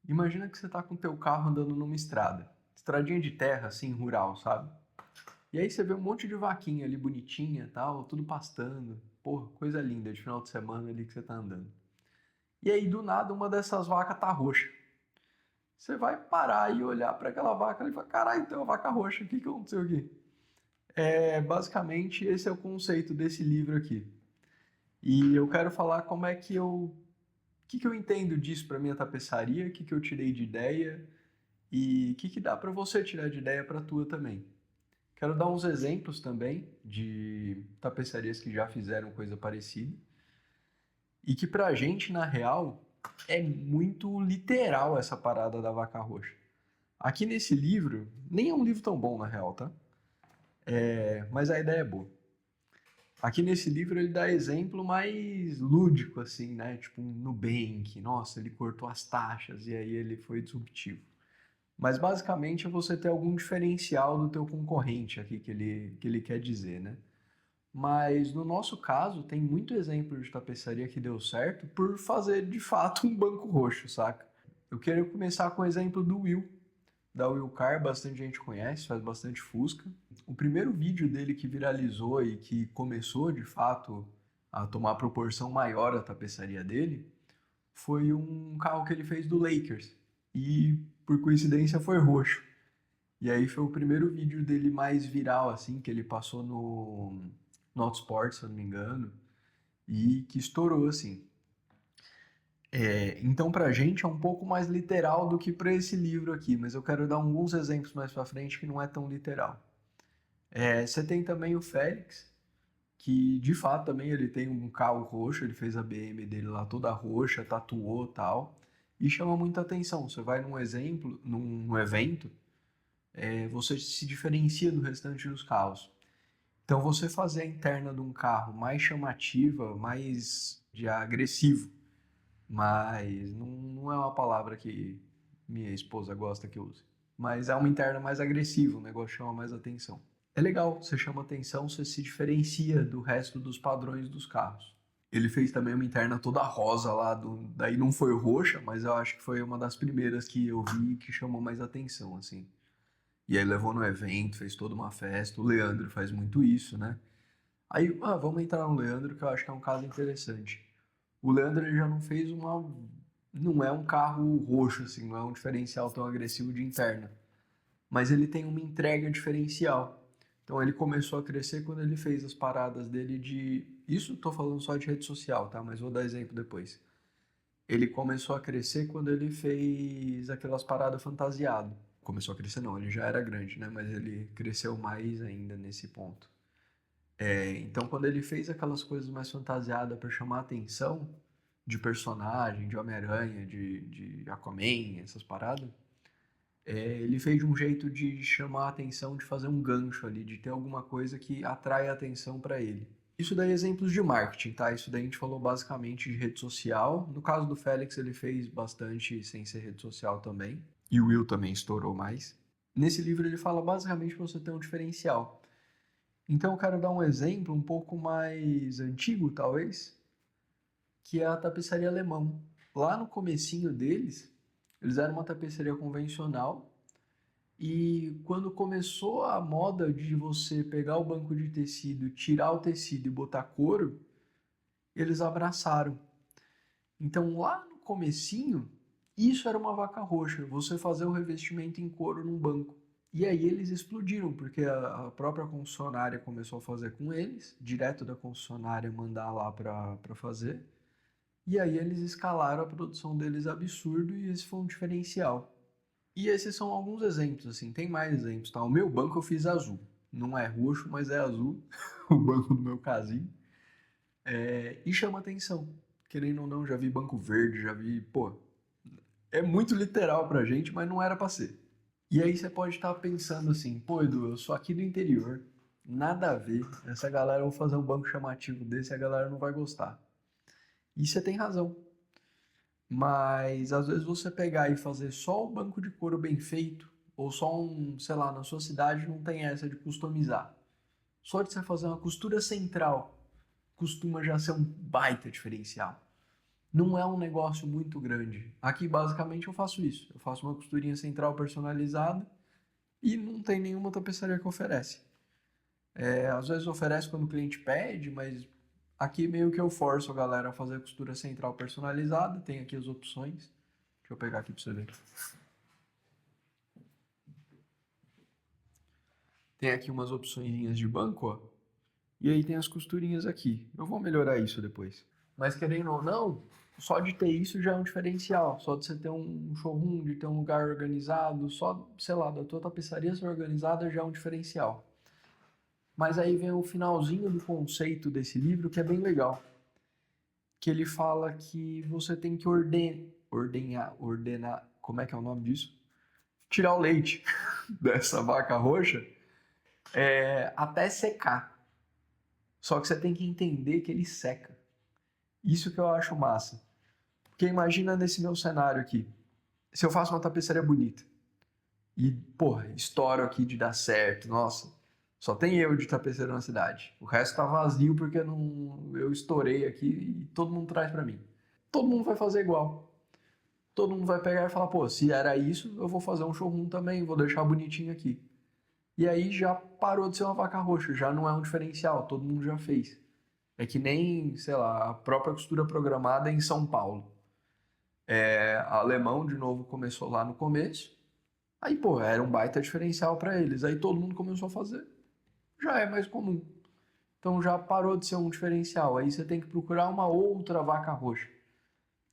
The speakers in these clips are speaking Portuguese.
Imagina que você tá com o teu carro andando numa estrada. Estradinha de terra, assim, rural, sabe? E aí você vê um monte de vaquinha ali bonitinha e tal, tudo pastando. Porra, coisa linda de final de semana ali que você tá andando. E aí, do nada, uma dessas vacas tá roxa. Você vai parar e olhar para aquela vaca ali e falar, caralho, tem uma vaca roxa, o que que aconteceu aqui? Basicamente, esse é o conceito desse livro aqui. E eu quero falar como é que o que que eu entendo disso para minha tapeçaria, o que que eu tirei de ideia e o que que dá para você tirar de ideia para a tua também. Quero dar uns exemplos também de tapeçarias que já fizeram coisa parecida e que pra gente, na real, é muito literal essa parada da vaca roxa. Aqui nesse livro, nem é um livro tão bom na real, tá? Mas a ideia é boa. Aqui nesse livro ele dá exemplo mais lúdico, assim, né? Tipo um Nubank, nossa, ele cortou as taxas e aí ele foi disruptivo. Mas basicamente é você ter algum diferencial do teu concorrente aqui que ele quer dizer, né? Mas no nosso caso, tem muito exemplo de tapeçaria que deu certo por fazer de fato um banco roxo, saca? Eu quero começar com o exemplo do Will, da Will Car, bastante gente conhece, faz bastante Fusca. O primeiro vídeo dele que viralizou e que começou de fato a tomar proporção maior a tapeçaria dele foi um carro que ele fez do Lakers e por coincidência foi roxo. E aí foi o primeiro vídeo dele mais viral, assim, que ele passou no Autosport, se eu não me engano, e que estourou, assim. Então, pra gente é um pouco mais literal do que pra esse livro aqui, mas eu quero dar alguns exemplos mais pra frente que não é tão literal. Você tem também o Félix, que de fato também ele tem um carro roxo, ele fez a BM dele lá toda roxa, tatuou e tal, e chama muita atenção. Você vai num exemplo, num evento, você se diferencia do restante dos carros. Então, você fazer a interna de um carro mais chamativa, mais de agressivo, mas não é uma palavra que minha esposa gosta que eu use. Mas é uma interna mais agressiva, o negócio chama mais atenção. É legal, você chama atenção, você se diferencia do resto dos padrões dos carros. Ele fez também uma interna toda rosa lá, daí não foi roxa, mas eu acho que foi uma das primeiras que eu vi que chamou mais atenção, assim. E aí levou no evento, fez toda uma festa. O Leandro faz muito isso, né? Aí, vamos entrar no Leandro, que eu acho que é um caso interessante. O Leandro ele já não fez uma. Não é um carro roxo, assim, não é um diferencial tão agressivo de interna. Mas ele tem uma entrega diferencial. Então ele começou a crescer quando ele fez as paradas dele de. Isso tô falando só de rede social, tá? Mas vou dar exemplo depois. Ele começou a crescer quando ele fez aquelas paradas fantasiado. Começou a crescer não, ele já era grande, né? Mas ele cresceu mais ainda nesse ponto. Então, quando ele fez aquelas coisas mais fantasiadas para chamar a atenção de personagem, de Homem-Aranha, de Aquaman, essas paradas, ele fez de um jeito de chamar a atenção, de fazer um gancho ali, de ter alguma coisa que atrai a atenção para ele. Isso daí é exemplos de marketing, tá? Isso daí a gente falou basicamente de rede social. No caso do Félix, ele fez bastante sem ser rede social também. E o Will também estourou mais. Nesse livro ele fala basicamente para você ter um diferencial. Então eu quero dar um exemplo um pouco mais antigo, talvez, que é a tapeçaria alemão. Lá no comecinho deles, eles eram uma tapeçaria convencional e quando começou a moda de você pegar o banco de tecido, tirar o tecido e botar couro, eles abraçaram. Então lá no comecinho, isso era uma vaca roxa, você fazer o revestimento em couro num banco. E aí eles explodiram, porque a própria concessionária começou a fazer com eles, direto da concessionária mandar lá para fazer. E aí eles escalaram a produção deles absurdo e esse foi um diferencial. E esses são alguns exemplos, assim, tem mais exemplos, tá? O meu banco eu fiz azul. Não é roxo, mas é azul, o banco do meu casinho. E chama atenção. Querendo ou não, já vi banco verde, já vi, pô, é muito literal pra gente, mas não era pra ser. E aí você pode estar pensando assim, pô, Edu, eu sou aqui do interior, nada a ver. Essa galera, eu vou fazer um banco chamativo desse, a galera não vai gostar. E você tem razão. Mas às vezes você pegar e fazer só o banco de couro bem feito, ou só um, sei lá, na sua cidade não tem essa de customizar. Só de você fazer uma costura central, costuma já ser um baita diferencial. não é um negócio muito grande. Aqui, basicamente, eu faço isso. Eu faço uma costurinha central personalizada e não tem nenhuma tapeçaria que oferece. Às vezes oferece quando o cliente pede, mas aqui meio que eu forço a galera a fazer a costura central personalizada. Tem aqui as opções. Deixa eu pegar aqui pra você ver. Tem aqui umas opçõezinhas de banco, ó. E aí tem as costurinhas aqui. Eu vou melhorar isso depois. Mas querendo ou não, só de ter isso já é um diferencial. Só de você ter um showroom, de ter um lugar organizado, só, sei lá, da tua tapeçaria ser organizada já é um diferencial. Mas aí vem o finalzinho do conceito desse livro que é bem legal. Que ele fala que você tem que ordenar, como é que é o nome disso? Tirar o leite dessa vaca roxa até secar. Só que você tem que entender que ele seca. Isso que eu acho massa. Porque imagina nesse meu cenário aqui. Se eu faço uma tapeçaria bonita e, porra, estouro aqui de dar certo, nossa, só tem eu de tapeceiro na cidade. O resto tá vazio porque eu estourei aqui e todo mundo traz pra mim. Todo mundo vai fazer igual. Todo mundo vai pegar e falar, pô, se era isso, eu vou fazer um showroom também, vou deixar bonitinho aqui. E aí já parou de ser uma vaca roxa, já não é um diferencial, todo mundo já fez. É que nem, sei lá, a própria costura programada em São Paulo. A Alemão, de novo, começou lá no começo. Aí, pô, era um baita diferencial para eles. Aí todo mundo começou a fazer. Já é mais comum. Então já parou de ser um diferencial. Aí você tem que procurar uma outra vaca roxa,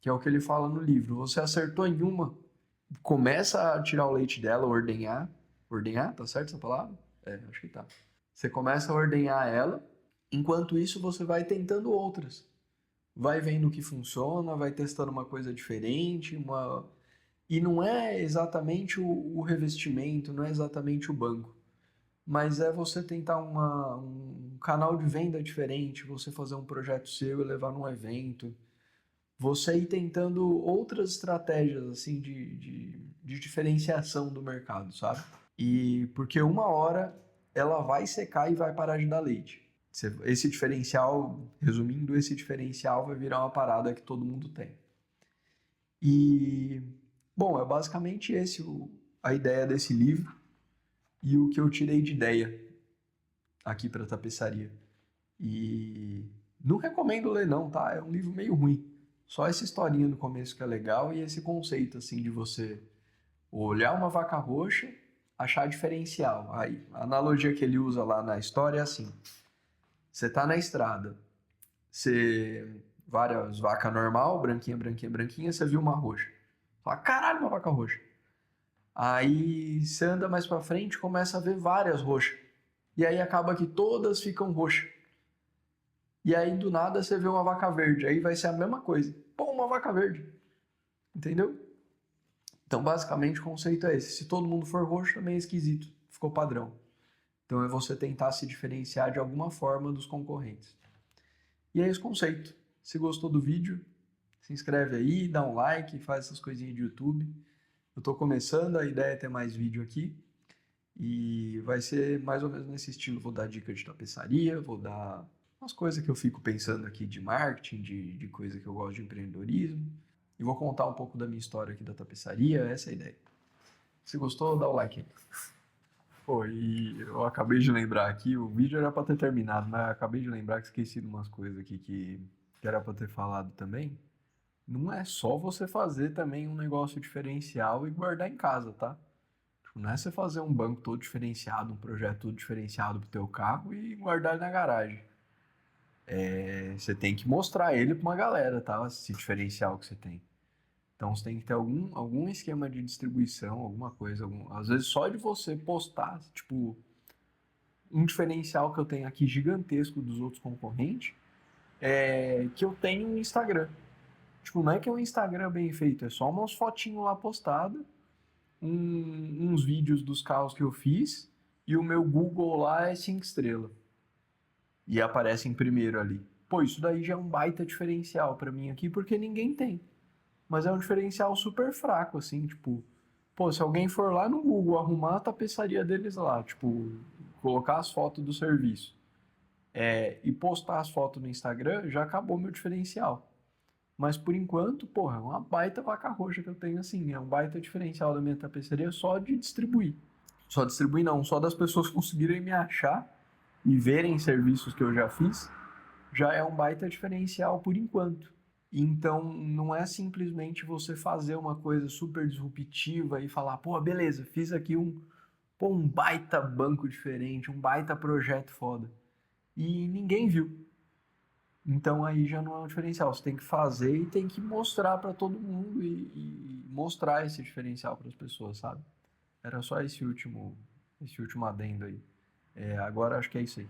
que é o que ele fala no livro. Você acertou em uma, começa a tirar o leite dela, ordenhar. Ordenhar, tá certo essa palavra? Acho que tá. Você começa a ordenhar ela, enquanto isso você vai tentando outras. Vai vendo o que funciona, vai testando uma coisa diferente, e não é exatamente o revestimento, não é exatamente o banco, mas é você tentar um canal de venda diferente, você fazer um projeto seu e levar num evento, você ir tentando outras estratégias assim de diferenciação do mercado, sabe? E porque uma hora ela vai secar e vai parar de dar leite. Esse diferencial, resumindo, esse diferencial vai virar uma parada que todo mundo tem. E, bom, é basicamente a ideia desse livro e o que eu tirei de ideia aqui para tapeçaria. E não recomendo ler não, tá? É um livro meio ruim. Só essa historinha no começo que é legal e esse conceito assim de você olhar uma vaca roxa, achar diferencial. Aí, a analogia que ele usa lá na história é assim: você tá na estrada, várias vacas normal, branquinha, branquinha, branquinha, você viu uma roxa. Fala, caralho, uma vaca roxa. Aí você anda mais pra frente, começa a ver várias roxas. E aí acaba que todas ficam roxas. E aí do nada você vê uma vaca verde. Aí vai ser a mesma coisa. Pô, uma vaca verde. Entendeu? Então basicamente o conceito é esse. Se todo mundo for roxo, também é esquisito. Ficou padrão. Então é você tentar se diferenciar de alguma forma dos concorrentes. E é esse conceito. Se gostou do vídeo, se inscreve aí, dá um like, faz essas coisinhas de YouTube. Eu tô começando, a ideia é ter mais vídeo aqui. E vai ser mais ou menos nesse estilo. Vou dar dica de tapeçaria, vou dar umas coisas que eu fico pensando aqui de marketing, de coisa que eu gosto de empreendedorismo. E vou contar um pouco da minha história aqui da tapeçaria, essa é a ideia. Se gostou, dá o like aí. Pô, e eu acabei de lembrar aqui, o vídeo era para ter terminado, mas eu acabei de lembrar que esqueci de umas coisas aqui que era para ter falado também. Não é só você fazer também um negócio diferencial e guardar em casa, tá? Tipo, não é você fazer um banco todo diferenciado, um projeto todo diferenciado pro teu carro e guardar ele na garagem. Você tem que mostrar ele pra uma galera, tá? Esse diferencial que você tem. Então você tem que ter algum esquema de distribuição, alguma coisa. Às vezes só de você postar, tipo, um diferencial que eu tenho aqui gigantesco dos outros concorrentes, é que eu tenho um Instagram. Tipo, não é que é um Instagram bem feito, é só umas fotinhos lá postadas, uns vídeos dos carros que eu fiz, e o meu Google lá é 5 estrelas. E aparece em primeiro ali. Pô, isso daí já é um baita diferencial pra mim aqui, porque ninguém tem. Mas é um diferencial super fraco, assim, tipo, pô, se alguém for lá no Google arrumar a tapeçaria deles lá, tipo, colocar as fotos do serviço, e postar as fotos no Instagram, já acabou meu diferencial. Mas por enquanto, porra, é uma baita vaca roxa que eu tenho assim. É um baita diferencial da minha tapeceria só de distribuir. Só distribuir não, só das pessoas conseguirem me achar e verem serviços que eu já fiz, já é um baita diferencial por enquanto. Então, não é simplesmente você fazer uma coisa super disruptiva e falar, pô, beleza, fiz aqui um baita banco diferente, um baita projeto foda. E ninguém viu. Então aí já não é um diferencial. Você tem que fazer e tem que mostrar para todo mundo e mostrar esse diferencial para as pessoas, sabe? Era só esse último adendo aí. Agora acho que é isso aí.